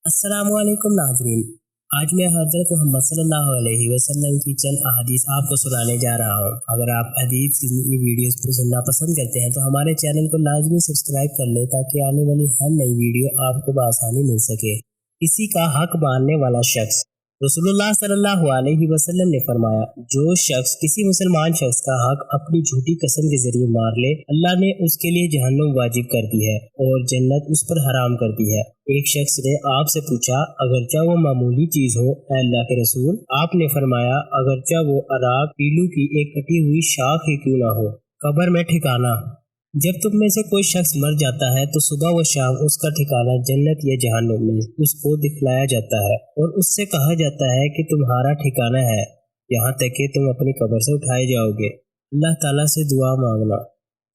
السلام علیکم ناظرین، آج میں حضرت محمد صلی اللہ علیہ وسلم کی چند احادیث آپ کو سنانے جا رہا ہوں۔ اگر آپ حدیث کی ویڈیوز کو سننا پسند کرتے ہیں تو ہمارے چینل کو لازمی سبسکرائب کر لیں تاکہ آنے والی ہر نئی ویڈیو آپ کو بآسانی مل سکے۔ کسی کا حق ماننے والا شخص۔ رسول اللہ صلی اللہ علیہ وسلم نے فرمایا، جو شخص کسی مسلمان شخص کا حق اپنی جھوٹی قسم کے ذریعے مار لے، اللہ نے اس کے لیے جہنم واجب کر دی ہے اور جنت اس پر حرام کر دی ہے۔ ایک شخص نے آپ سے پوچھا، اگرچہ وہ معمولی چیز ہو اے اللہ کے رسول؟ آپ نے فرمایا، اگرچہ وہ اراک پیلو کی ایک کٹی ہوئی شاخ ہی کیوں نہ ہو۔ قبر میں ٹھکانہ۔ جب تم میں سے کوئی شخص مر جاتا ہے تو صبح و شام اس کا ٹھکانہ جنت یا جہنم میں اس کو دکھلایا جاتا ہے اور اس سے کہا جاتا ہے کہ تمہارا ٹھکانہ ہے یہاں تک کہ تم اپنی قبر سے اٹھائے جاؤ گے۔ اللہ تعالیٰ سے دعا مانگنا۔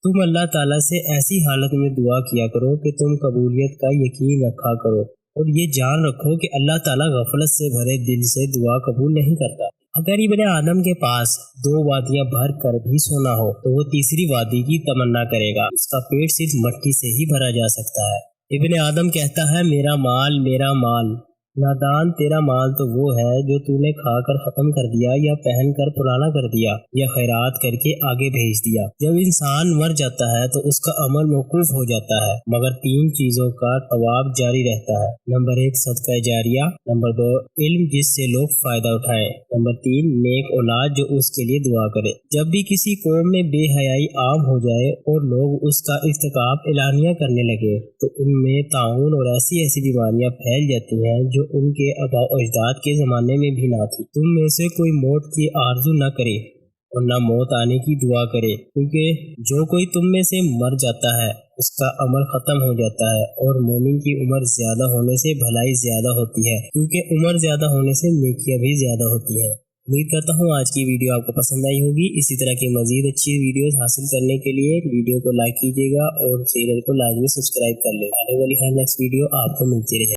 تم اللہ تعالیٰ سے ایسی حالت میں دعا کیا کرو کہ تم قبولیت کا یقین رکھا کرو اور یہ جان رکھو کہ اللہ تعالیٰ غفلت سے بھرے دل سے دعا قبول نہیں کرتا۔ اگر ابن آدم کے پاس 2 وادیاں بھر کر بھی سونا ہو تو وہ تیسری وادی کی تمنا کرے گا۔ اس کا پیٹ صرف مٹی سے ہی بھرا جا سکتا ہے۔ ابن آدم کہتا ہے، میرا مال میرا مال۔ نادان، تیرا مال تو وہ ہے جو تو نے کھا کر ختم کر دیا یا پہن کر پرانا کر دیا یا خیرات کر کے آگے بھیج دیا۔ جب انسان مر جاتا ہے تو اس کا عمل موقوف ہو جاتا ہے مگر 3 چیزوں کا ثواب جاری رہتا ہے۔ نمبر 1 صدقہ جاریہ، نمبر 2 علم جس سے لوگ فائدہ اٹھائیں، نمبر 3 نیک اولاد جو اس کے لیے دعا کرے۔ جب بھی کسی قوم میں بے حیائی عام ہو جائے اور لوگ اس کا ارتکاب اعلانیہ کرنے لگے تو ان میں طاعون اور ایسی بیماریاں پھیل جاتی ہیں جو ان کے آباء و اجداد کے زمانے میں بھی نہ تھی۔ تم میں سے کوئی موت کی آرزو نہ کرے اور نہ موت آنے کی دعا کرے، کیونکہ جو کوئی تم میں سے مر جاتا ہے اس کا عمل ختم ہو جاتا ہے اور مومن کی عمر زیادہ ہونے سے بھلائی زیادہ ہوتی ہے، کیونکہ عمر زیادہ ہونے سے نیکیاں بھی زیادہ ہوتی ہیں۔ امید کرتا ہوں آج کی ویڈیو آپ کو پسند آئی ہوگی۔ اسی طرح کی مزید اچھی ویڈیوز حاصل کرنے کے لیے ویڈیو کو لائک کیجیے گا اور چینل کو لازمی سبسکرائب کر لیں۔ آنے والی ہر نیکسٹ ویڈیو آپ کو ملتی رہے۔